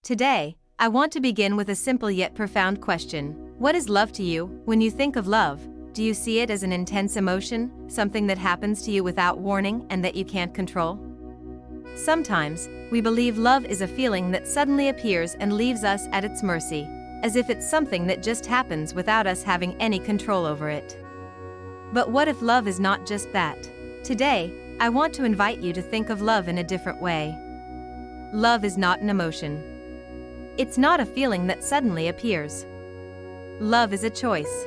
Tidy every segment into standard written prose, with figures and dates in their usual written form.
Today, I want to begin with a simple yet profound question. What is love to you? When you think of love, do you see it as an intense emotion, something that happens to you without warning and that you can't control? Sometimes, we believe love is a feeling that suddenly appears and leaves us at its mercy, as if it's something that just happens without us having any control over it. But what if love is not just that? Today, I want to invite you to think of love in a different way. Love is not an emotion. It's not a feeling that suddenly appears. Love is a choice.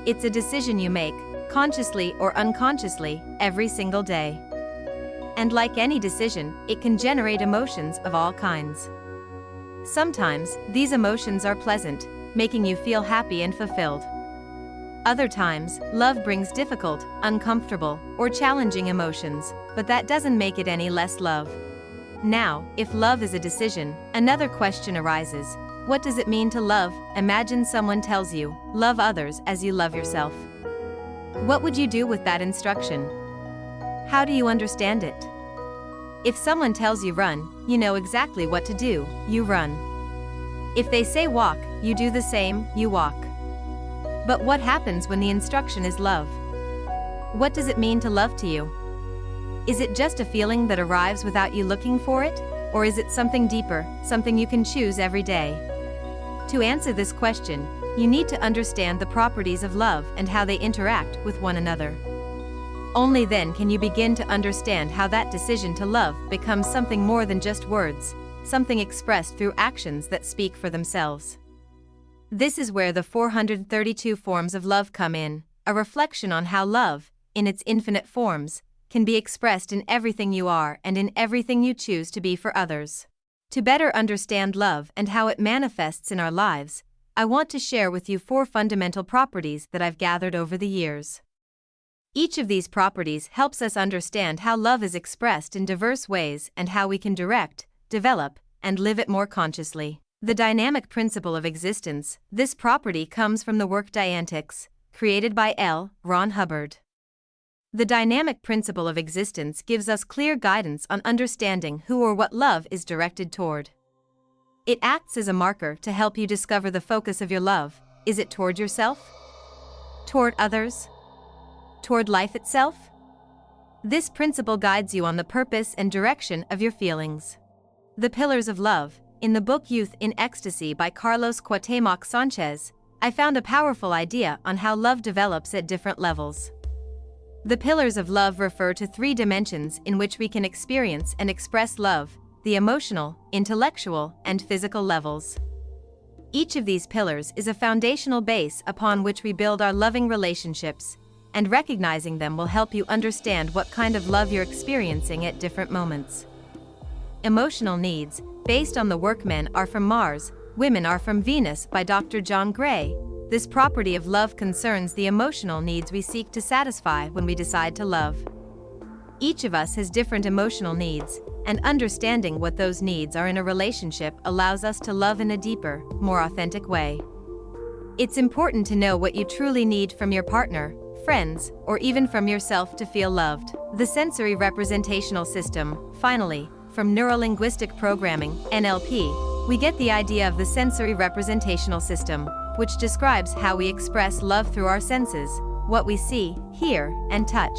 It's a decision you make, consciously or unconsciously, every single day. And like any decision, it can generate emotions of all kinds. Sometimes, these emotions are pleasant, making you feel happy and fulfilled. Other times, love brings difficult, uncomfortable, or challenging emotions, but that doesn't make it any less love. Now, if love is a decision, another question arises. What does it mean to love? Imagine someone tells you, love others as you love yourself. What would you do with that instruction? How do you understand it? If someone tells you run, you know exactly what to do, you run. If they say walk, you do the same, you walk. But what happens when the instruction is love? What does it mean to love to you? Is it just a feeling that arrives without you looking for it? Or is it something deeper, something you can choose every day? To answer this question, you need to understand the properties of love and how they interact with one another. Only then can you begin to understand how that decision to love becomes something more than just words, something expressed through actions that speak for themselves. This is where the 432 forms of love come in, a reflection on how love, in its infinite forms, can be expressed in everything you are and in everything you choose to be for others. To better understand love and how it manifests in our lives, I want to share with you 4 fundamental properties that I've gathered over the years. Each of these properties helps us understand how love is expressed in diverse ways and how we can direct, develop, and live it more consciously. The dynamic principle of existence. This property comes from the work Dianetics, created by L. Ron Hubbard. The dynamic principle of existence gives us clear guidance on understanding who or what love is directed toward. It acts as a marker to help you discover the focus of your love. Is it toward yourself? Toward others? Toward life itself? This principle guides you on the purpose and direction of your feelings. The Pillars of Love. In the book Youth in Ecstasy by Carlos Cuauhtemoc Sanchez, I found a powerful idea on how love develops at different levels. The pillars of love refer to 3 dimensions in which we can experience and express love: the emotional, intellectual, and physical levels. Each of these pillars is a foundational base upon which we build our loving relationships, and recognizing them will help you understand what kind of love you're experiencing at different moments. Emotional needs, based on the work Men Are From Mars, Women Are From Venus by Dr. John Gray. This property of love concerns the emotional needs we seek to satisfy when we decide to love. Each of us has different emotional needs, and understanding what those needs are in a relationship allows us to love in a deeper, more authentic way. It's important to know what you truly need from your partner, friends, or even from yourself to feel loved. The sensory representational system. Finally, from Neuro-Linguistic Programming, NLP, we get the idea of the sensory representational system, which describes how we express love through our senses, what we see, hear, and touch.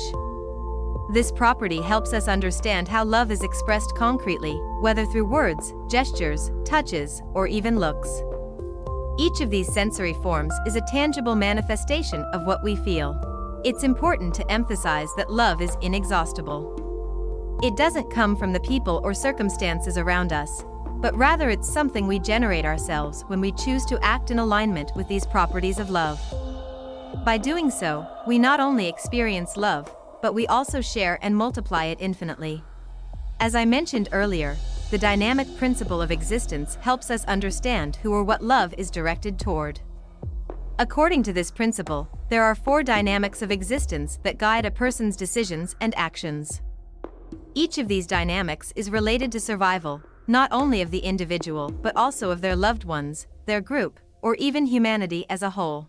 This property helps us understand how love is expressed concretely, whether through words, gestures, touches, or even looks. Each of these sensory forms is a tangible manifestation of what we feel. It's important to emphasize that love is inexhaustible. It doesn't come from the people or circumstances around us, but rather it's something we generate ourselves when we choose to act in alignment with these properties of love. By doing so, we not only experience love, but we also share and multiply it infinitely. As I mentioned earlier, the dynamic principle of existence helps us understand who or what love is directed toward. According to this principle, there are 4 dynamics of existence that guide a person's decisions and actions. Each of these dynamics is related to survival, not only of the individual but also of their loved ones, their group, or even humanity as a whole.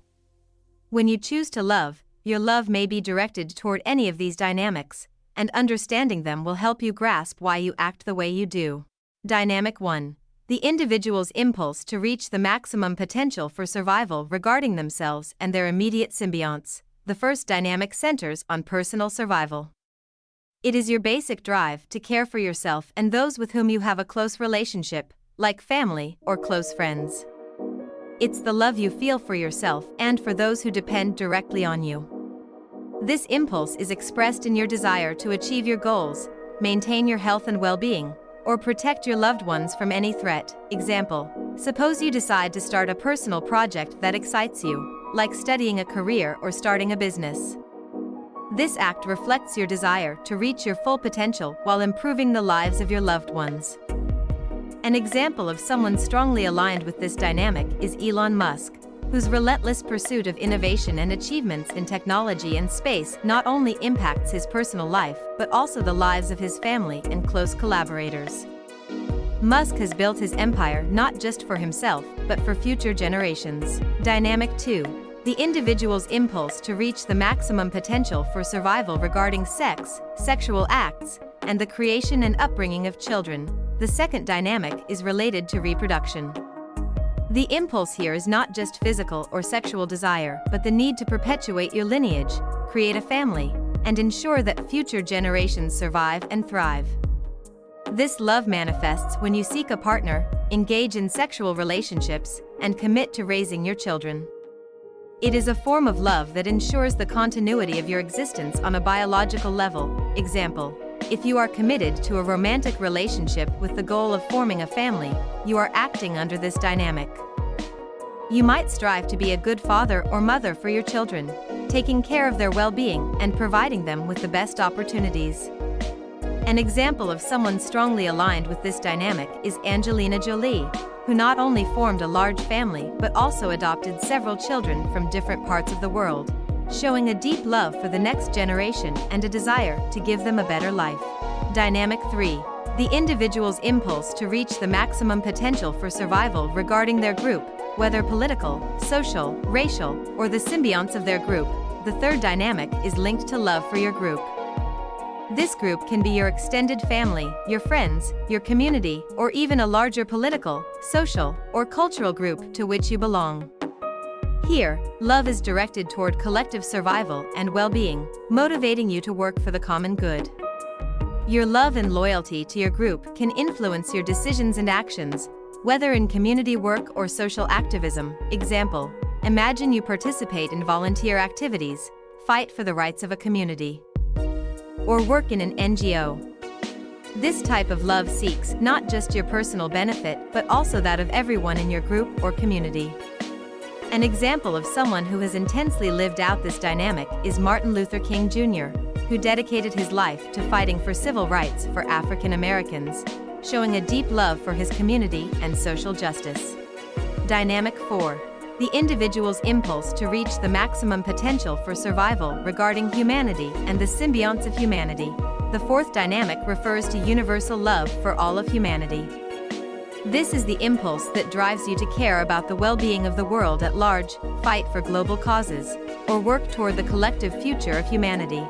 When you choose to love, your love may be directed toward any of these dynamics, and understanding them will help you grasp why you act the way you do. Dynamic 1. the individual's impulse to reach the maximum potential for survival regarding themselves and their immediate symbionts. The first dynamic centers on personal survival. It is your basic drive to care for yourself and those with whom you have a close relationship, like family or close friends. It's the love you feel for yourself and for those who depend directly on you. This impulse is expressed in your desire to achieve your goals, maintain your health and well-being, or protect your loved ones from any threat. Example: suppose you decide to start a personal project that excites you, like studying a career or starting a business. This act reflects your desire to reach your full potential while improving the lives of your loved ones. An example of someone strongly aligned with this dynamic is Elon Musk, whose relentless pursuit of innovation and achievements in technology and space not only impacts his personal life but also the lives of his family and close collaborators. Musk has built his empire not just for himself but for future generations. Dynamic 2. The individual's impulse to reach the maximum potential for survival regarding sex, sexual acts, and the creation and upbringing of children. The second dynamic is related to reproduction. The impulse here is not just physical or sexual desire, but the need to perpetuate your lineage, create a family, and ensure that future generations survive and thrive. This love manifests when you seek a partner, engage in sexual relationships, and commit to raising your children. It is a form of love that ensures the continuity of your existence on a biological level. Example: if you are committed to a romantic relationship with the goal of forming a family, you are acting under this dynamic. You might strive to be a good father or mother for your children, taking care of their well-being and providing them with the best opportunities. An example of someone strongly aligned with this dynamic is Angelina Jolie, who not only formed a large family but also adopted several children from different parts of the world, showing a deep love for the next generation and a desire to give them a better life. Dynamic 3. The individual's impulse to reach the maximum potential for survival regarding their group, whether political, social, racial, or the symbionts of their group. The third dynamic is linked to love for your group. This group can be your extended family, your friends, your community, or even a larger political, social, or cultural group to which you belong. Here, love is directed toward collective survival and well-being, motivating you to work for the common good. Your love and loyalty to your group can influence your decisions and actions, whether in community work or social activism. Example: imagine you participate in volunteer activities, fight for the rights of a community, or work in an NGO. This type of love seeks not just your personal benefit but also that of everyone in your group or community. An example of someone who has intensely lived out this dynamic is Martin Luther King Jr., who dedicated his life to fighting for civil rights for African Americans, showing a deep love for his community and social justice. Dynamic 4. The individual's impulse to reach the maximum potential for survival regarding humanity and the symbionts of humanity. The fourth dynamic refers to universal love for all of humanity. This is the impulse that drives you to care about the well-being of the world at large, fight for global causes, or work toward the collective future of humanity.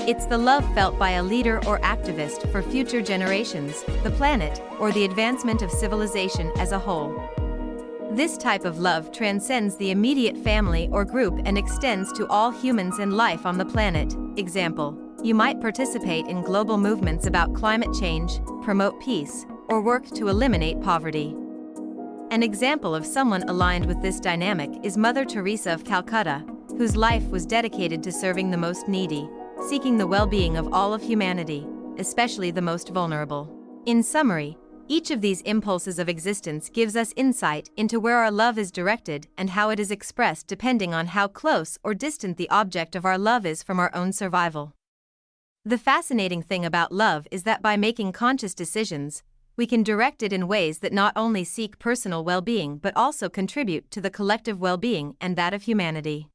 It's the love felt by a leader or activist for future generations, the planet, or the advancement of civilization as a whole. This type of love transcends the immediate family or group and extends to all humans and life on the planet. Example: you might participate in global movements about climate change, promote peace, or work to eliminate poverty. An example of someone aligned with this dynamic is Mother Teresa of Calcutta, whose life was dedicated to serving the most needy, seeking the well-being of all of humanity, especially the most vulnerable. In summary, each of these impulses of existence gives us insight into where our love is directed and how it is expressed depending on how close or distant the object of our love is from our own survival. The fascinating thing about love is that by making conscious decisions, we can direct it in ways that not only seek personal well-being but also contribute to the collective well-being and that of humanity.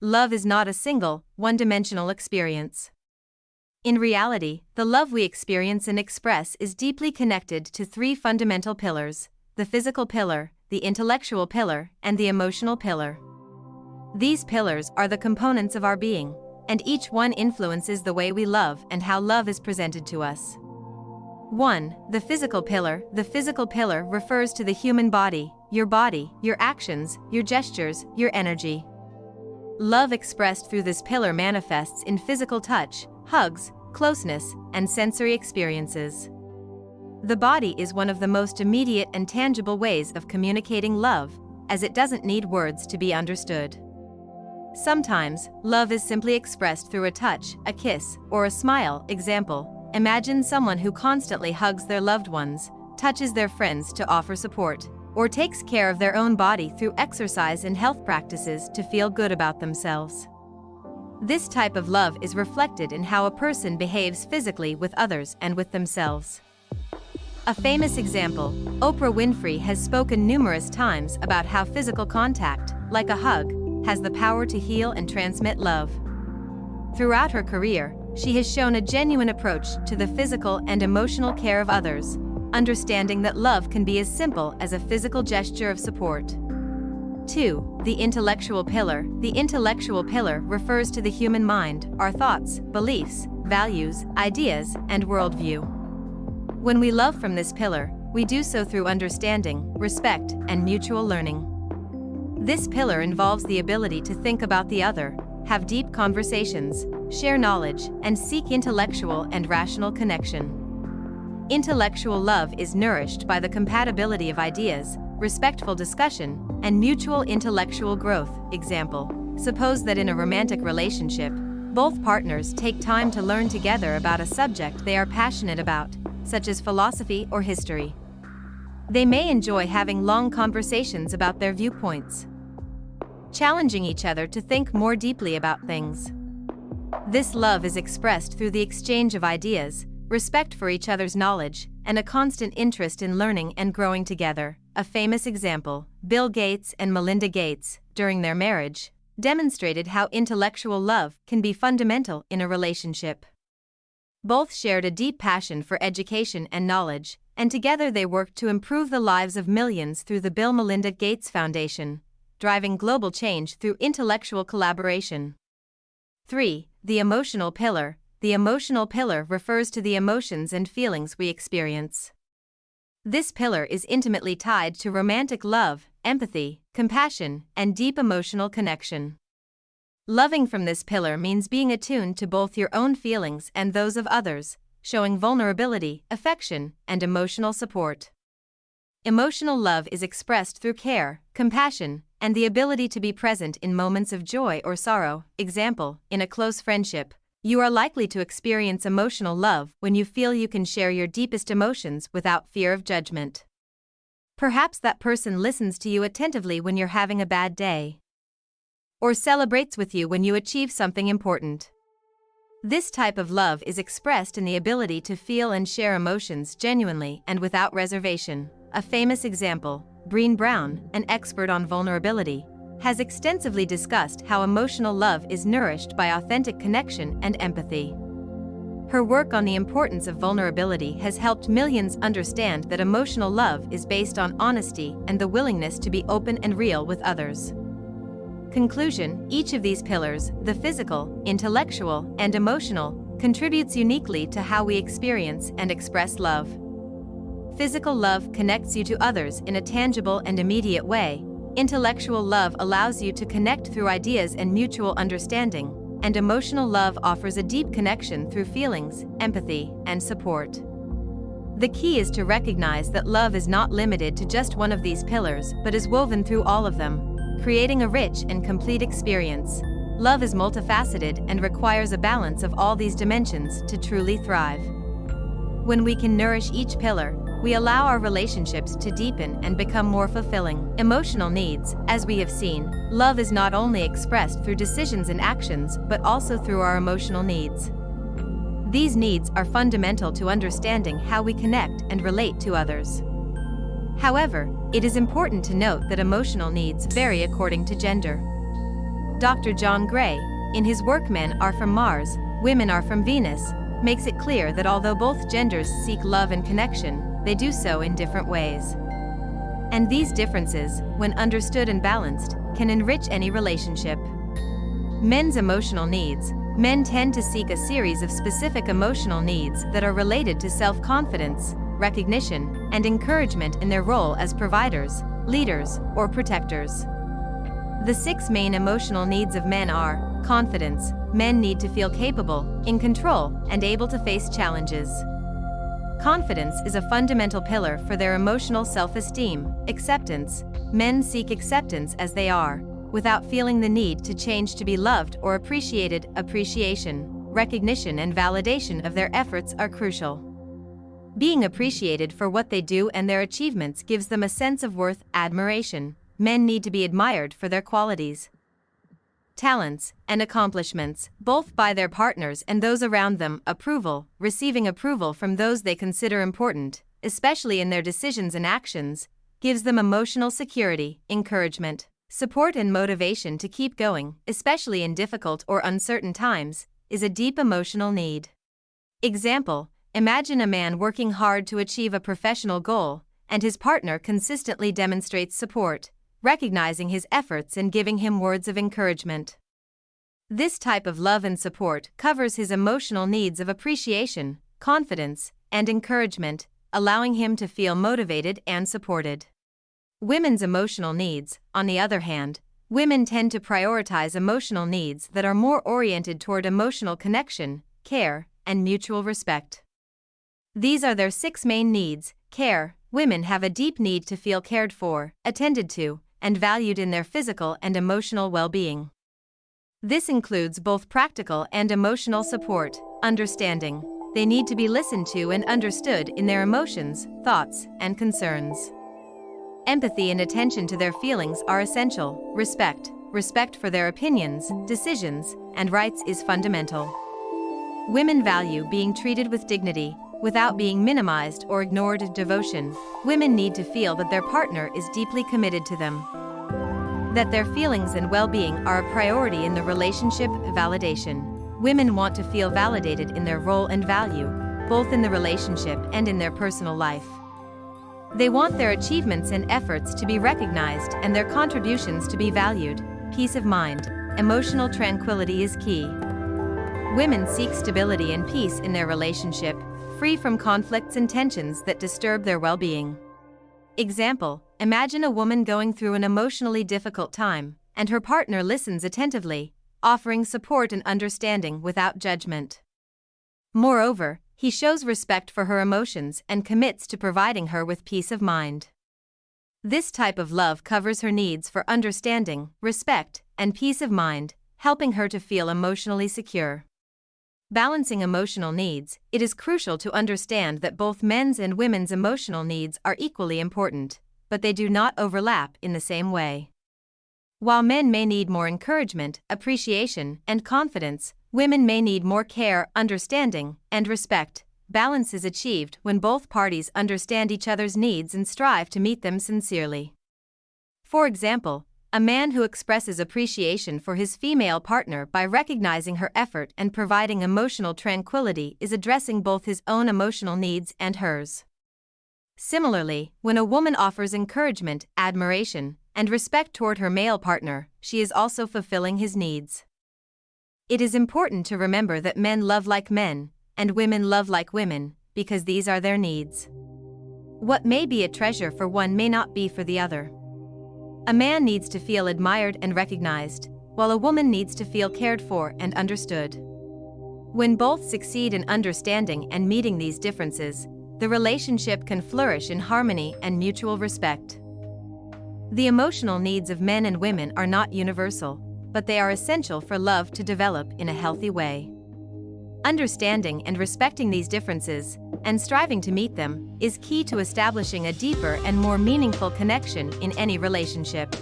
Love is not a single, one-dimensional experience. In reality, the love we experience and express is deeply connected to three fundamental pillars: the physical pillar, the intellectual pillar, and the emotional pillar. These pillars are the components of our being, and each one influences the way we love and how love is presented to us. 1. The physical pillar. The physical pillar refers to the human body, your actions, your gestures, your energy. Love expressed through this pillar manifests in physical touch, hugs, closeness, and sensory experiences. The body is one of the most immediate and tangible ways of communicating love, as it doesn't need words to be understood. Sometimes, love is simply expressed through a touch, a kiss, or a smile. Example: imagine someone who constantly hugs their loved ones, touches their friends to offer support, or takes care of their own body through exercise and health practices to feel good about themselves. This type of love is reflected in how a person behaves physically with others and with themselves. A famous example: Oprah Winfrey has spoken numerous times about how physical contact, like a hug, has the power to heal and transmit love. Throughout her career, she has shown a genuine approach to the physical and emotional care of others, understanding that love can be as simple as a physical gesture of support. 2. The intellectual pillar. The intellectual pillar refers to the human mind, our thoughts, beliefs, values, ideas, and worldview. When we love from this pillar, we do so through understanding, respect, and mutual learning. This pillar involves the ability to think about the other, have deep conversations, share knowledge, and seek intellectual and rational connection. Intellectual love is nourished by the compatibility of ideas, respectful discussion, and mutual intellectual growth. Example: suppose that in a romantic relationship, both partners take time to learn together about a subject they are passionate about, such as philosophy or history. They may enjoy having long conversations about their viewpoints, challenging each other to think more deeply about things. This love is expressed through the exchange of ideas, respect for each other's knowledge, and a constant interest in learning and growing together. A famous example: Bill Gates and Melinda Gates, during their marriage, demonstrated how intellectual love can be fundamental in a relationship. Both shared a deep passion for education and knowledge, and together they worked to improve the lives of millions through the Bill Melinda Gates Foundation, driving global change through intellectual collaboration. 3. The emotional pillar. The emotional pillar refers to the emotions and feelings we experience. This pillar is intimately tied to romantic love, empathy, compassion, and deep emotional connection. Loving from this pillar means being attuned to both your own feelings and those of others, showing vulnerability, affection, and emotional support. Emotional love is expressed through care, compassion, and the ability to be present in moments of joy or sorrow. Example: in a close friendship, you are likely to experience emotional love when you feel you can share your deepest emotions without fear of judgment. Perhaps that person listens to you attentively when you're having a bad day, or celebrates with you when you achieve something important. This type of love is expressed in the ability to feel and share emotions genuinely and without reservation. A famous example: Brené Brown, an expert on vulnerability, has extensively discussed how emotional love is nourished by authentic connection and empathy. Her work on the importance of vulnerability has helped millions understand that emotional love is based on honesty and the willingness to be open and real with others. Conclusion: each of these pillars, the physical, intellectual, and emotional, contributes uniquely to how we experience and express love. Physical love connects you to others in a tangible and immediate way. Intellectual love allows you to connect through ideas and mutual understanding, and emotional love offers a deep connection through feelings, empathy, and support. The key is to recognize that love is not limited to just one of these pillars but is woven through all of them, creating a rich and complete experience. Love is multifaceted and requires a balance of all these dimensions to truly thrive. When we can nourish each pillar, we allow our relationships to deepen and become more fulfilling. Emotional needs. As we have seen, love is not only expressed through decisions and actions but also through our emotional needs. These needs are fundamental to understanding how we connect and relate to others. However, it is important to note that emotional needs vary according to gender. Dr. John Gray, in his work Men Are From Mars, Women Are From Venus, makes it clear that although both genders seek love and connection, they do so in different ways. And these differences, when understood and balanced, can enrich any relationship. Men's emotional needs. Men tend to seek a series of specific emotional needs that are related to self-confidence, recognition, and encouragement in their role as providers, leaders, or protectors. The 6 main emotional needs of men are: confidence. Men need to feel capable, in control, and able to face challenges. Confidence is a fundamental pillar for their emotional self-esteem. Acceptance. Men seek acceptance as they are, without feeling the need to change to be loved or appreciated. Appreciation. Recognition and validation of their efforts are crucial. Being appreciated for what they do and their achievements gives them a sense of worth. Admiration. Men need to be admired for their qualities, talents, and accomplishments, both by their partners and those around them. Approval. Receiving approval from those they consider important, especially in their decisions and actions, gives them emotional security. Encouragement. Support and motivation to keep going, especially in difficult or uncertain times, is a deep emotional need. Example: imagine a man working hard to achieve a professional goal, and his partner consistently demonstrates support, recognizing his efforts and giving him words of encouragement. This type of love and support covers his emotional needs of appreciation, confidence, and encouragement, allowing him to feel motivated and supported. Women's emotional needs, on the other hand, women tend to prioritize emotional needs that are more oriented toward emotional connection, care, and mutual respect. These are their 6 main needs. Care. Women have a deep need to feel cared for, attended to, and valued in their physical and emotional well-being. This includes both practical and emotional support. Understanding. They need to be listened to and understood in their emotions, thoughts, and concerns. Empathy and attention to their feelings are essential. Respect. Respect for their opinions, decisions, and rights is fundamental. Women value being treated with dignity, without being minimized or ignored. Devotion. Women need to feel that their partner is deeply committed to them, that their feelings and well-being are a priority in the relationship. Validation. Women want to feel validated in their role and value, both in the relationship and in their personal life. They want their achievements and efforts to be recognized and their contributions to be valued. Peace of mind. Emotional tranquility is key. Women seek stability and peace in their relationship, free from conflicts and tensions that disturb their well-being. Example: imagine a woman going through an emotionally difficult time, and her partner listens attentively, offering support and understanding without judgment. Moreover, he shows respect for her emotions and commits to providing her with peace of mind. This type of love covers her needs for understanding, respect, and peace of mind, helping her to feel emotionally secure. Balancing emotional needs. It is crucial to understand that both men's and women's emotional needs are equally important, but they do not overlap in the same way. While men may need more encouragement, appreciation, and confidence, women may need more care, understanding, and respect. Balance is achieved when both parties understand each other's needs and strive to meet them sincerely. For example, a man who expresses appreciation for his female partner by recognizing her effort and providing emotional tranquility is addressing both his own emotional needs and hers. Similarly, when a woman offers encouragement, admiration, and respect toward her male partner, she is also fulfilling his needs. It is important to remember that men love like men, and women love like women, because these are their needs. What may be a treasure for one may not be for the other. A man needs to feel admired and recognized, while a woman needs to feel cared for and understood. When both succeed in understanding and meeting these differences, the relationship can flourish in harmony and mutual respect. The emotional needs of men and women are not universal, but they are essential for love to develop in a healthy way. Understanding and respecting these differences, and striving to meet them, is key to establishing a deeper and more meaningful connection in any relationship.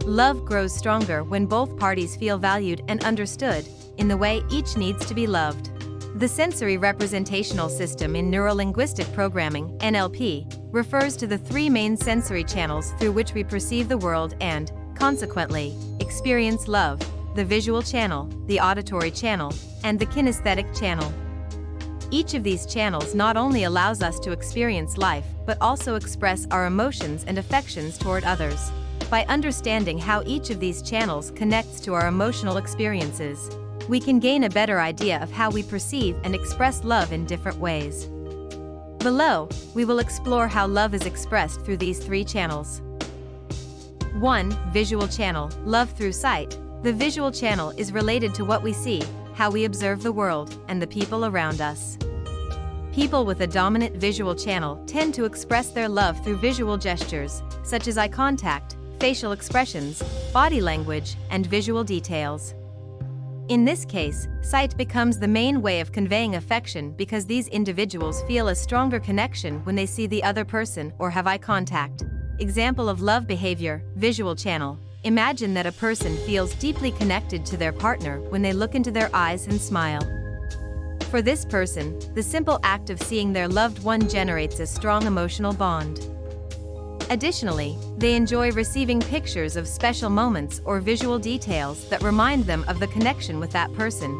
Love grows stronger when both parties feel valued and understood, in the way each needs to be loved. The sensory representational system in neurolinguistic programming, NLP, refers to the 3 main sensory channels through which we perceive the world and, consequently, experience love: the visual channel, the auditory channel, and the kinesthetic channel. Each of these channels not only allows us to experience life, but also express our emotions and affections toward others. By understanding how each of these channels connects to our emotional experiences, we can gain a better idea of how we perceive and express love in different ways. Below, we will explore how love is expressed through these 3 channels. 1. Visual channel, love through sight. The visual channel is related to what we see, how we observe the world, and the people around us. People with a dominant visual channel tend to express their love through visual gestures, such as eye contact, facial expressions, body language, and visual details. In this case, sight becomes the main way of conveying affection because these individuals feel a stronger connection when they see the other person or have eye contact. Example of love behavior, visual channel. Imagine that a person feels deeply connected to their partner when they look into their eyes and smile. For this person, the simple act of seeing their loved one generates a strong emotional bond. Additionally, they enjoy receiving pictures of special moments or visual details that remind them of the connection with that person.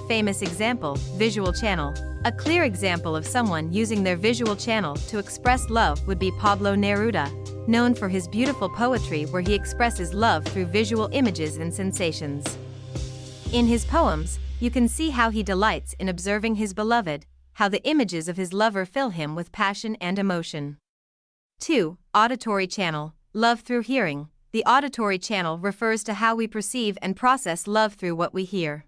Famous example, visual channel. A clear example of someone using their visual channel to express love would be Pablo Neruda, known for his beautiful poetry where he expresses love through visual images and sensations. In his poems, you can see how he delights in observing his beloved, how the images of his lover fill him with passion and emotion. 2. Auditory channel, love through hearing. The auditory channel refers to how we perceive and process love through what we hear.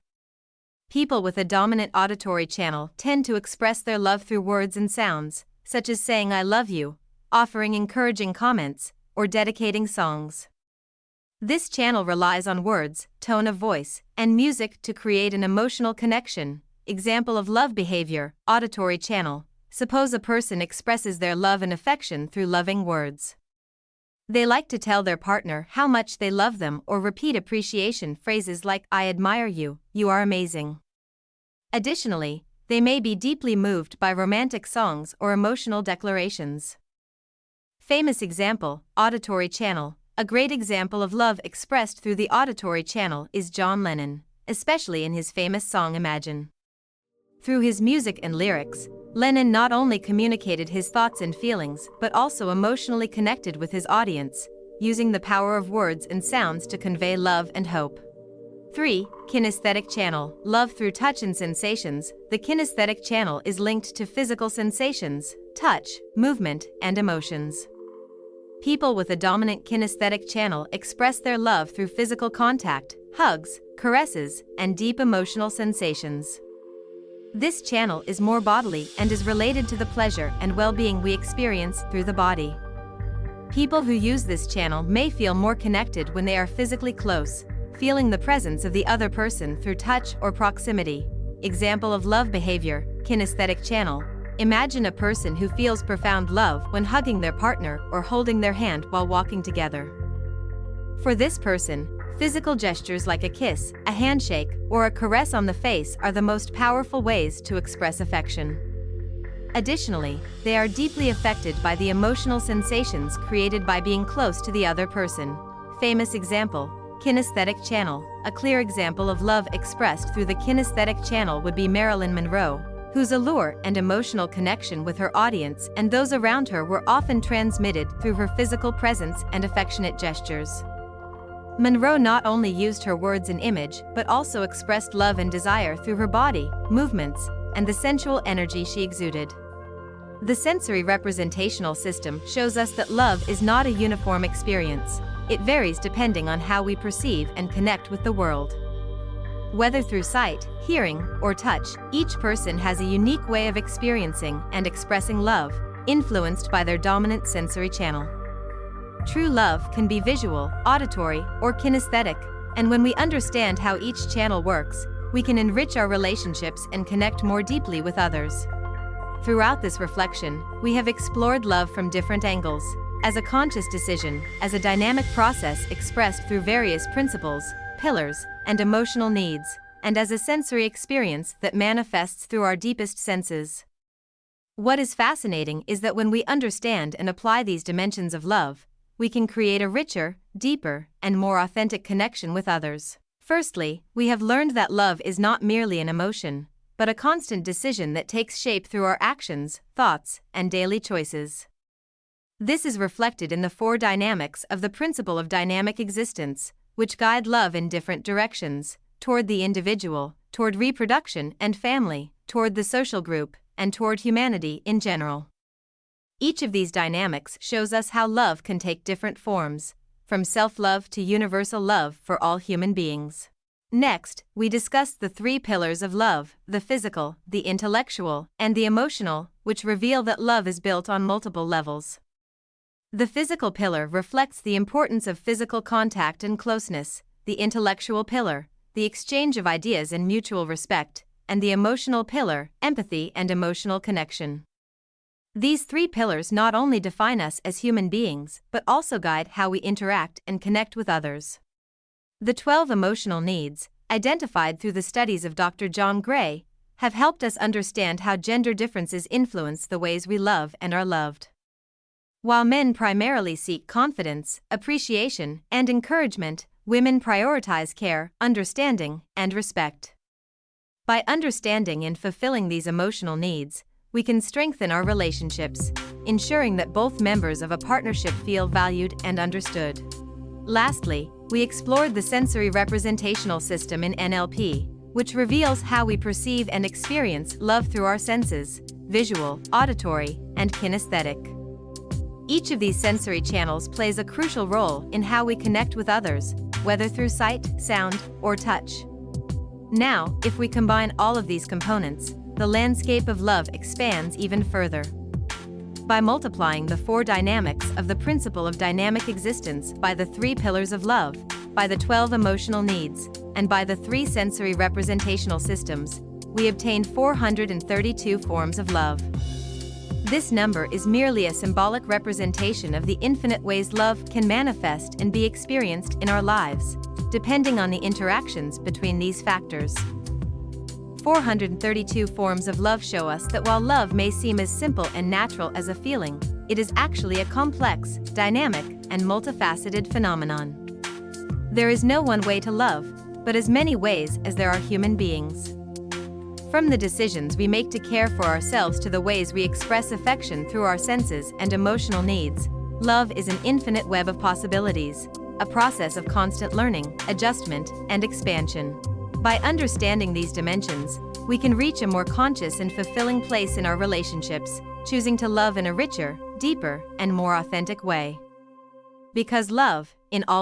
People with a dominant auditory channel tend to express their love through words and sounds, such as saying "I love you," offering encouraging comments, or dedicating songs. This channel relies on words, tone of voice, and music to create an emotional connection. Example of love behavior, auditory channel. Suppose a person expresses their love and affection through loving words. They like to tell their partner how much they love them or repeat appreciation phrases like "I admire you," "You are amazing." Additionally, they may be deeply moved by romantic songs or emotional declarations. Famous example, auditory channel. A great example of love expressed through the auditory channel is John Lennon, especially in his famous song Imagine. Through his music and lyrics, Lennon not only communicated his thoughts and feelings but also emotionally connected with his audience, using the power of words and sounds to convey love and hope. 3. Kinesthetic channel, love through touch and sensations. The kinesthetic channel is linked to physical sensations, touch, movement, and emotions. People with a dominant kinesthetic channel express their love through physical contact, hugs, caresses, and deep emotional sensations. This channel is more bodily and is related to the pleasure and well-being we experience through the body. People who use this channel may feel more connected when they are physically close, feeling the presence of the other person through touch or proximity. Example of love behavior, kinesthetic channel. Imagine a person who feels profound love when hugging their partner or holding their hand while walking together. For this person, physical gestures like a kiss, a handshake, or a caress on the face are the most powerful ways to express affection. Additionally, they are deeply affected by the emotional sensations created by being close to the other person. Famous example, kinesthetic channel. A clear example of love expressed through the kinesthetic channel would be Marilyn Monroe, whose allure and emotional connection with her audience and those around her were often transmitted through her physical presence and affectionate gestures. Monroe not only used her words and image but also expressed love and desire through her body, movements, and the sensual energy she exuded. The sensory representational system shows us that love is not a uniform experience. It varies depending on how we perceive and connect with the world. Whether through sight, hearing, or touch, each person has a unique way of experiencing and expressing love, influenced by their dominant sensory channel. True love can be visual, auditory, or kinesthetic, and when we understand how each channel works, we can enrich our relationships and connect more deeply with others. Throughout this reflection, we have explored love from different angles, as a conscious decision, as a dynamic process expressed through various principles, pillars, and emotional needs, and as a sensory experience that manifests through our deepest senses. What is fascinating is that when we understand and apply these dimensions of love, we can create a richer, deeper, and more authentic connection with others. Firstly, we have learned that love is not merely an emotion, but a constant decision that takes shape through our actions, thoughts, and daily choices. This is reflected in the 4 dynamics of the principle of dynamic existence, which guide love in different directions, toward the individual, toward reproduction and family, toward the social group, and toward humanity in general. Each of these dynamics shows us how love can take different forms, from self-love to universal love for all human beings. Next, we discussed the three pillars of love: the physical, the intellectual, and the emotional, which reveal that love is built on multiple levels. The physical pillar reflects the importance of physical contact and closeness, the intellectual pillar, the exchange of ideas and mutual respect, and the emotional pillar, empathy and emotional connection. These three pillars not only define us as human beings, but also guide how we interact and connect with others. The 12 emotional needs, identified through the studies of Dr. John Gray, have helped us understand how gender differences influence the ways we love and are loved. While men primarily seek confidence, appreciation, and encouragement, women prioritize care, understanding, and respect. By understanding and fulfilling these emotional needs, we can strengthen our relationships, ensuring that both members of a partnership feel valued and understood. Lastly, we explored the sensory representational system in NLP, which reveals how we perceive and experience love through our senses: visual, auditory, and kinesthetic. Each of these sensory channels plays a crucial role in how we connect with others, whether through sight, sound, or touch. Now, if we combine all of these components, the landscape of love expands even further. By multiplying the four dynamics of the principle of dynamic existence by the three pillars of love, by the 12 emotional needs, and by the three sensory representational systems, we obtain 432 forms of love. This number is merely a symbolic representation of the infinite ways love can manifest and be experienced in our lives, depending on the interactions between these factors. 432 forms of love show us that while love may seem as simple and natural as a feeling, it is actually a complex, dynamic, and multifaceted phenomenon. There is no one way to love, but as many ways as there are human beings. From the decisions we make to care for ourselves to the ways we express affection through our senses and emotional needs, love is an infinite web of possibilities, a process of constant learning, adjustment, and expansion. By understanding these dimensions, we can reach a more conscious and fulfilling place in our relationships, choosing to love in a richer, deeper, and more authentic way. Because love, in all its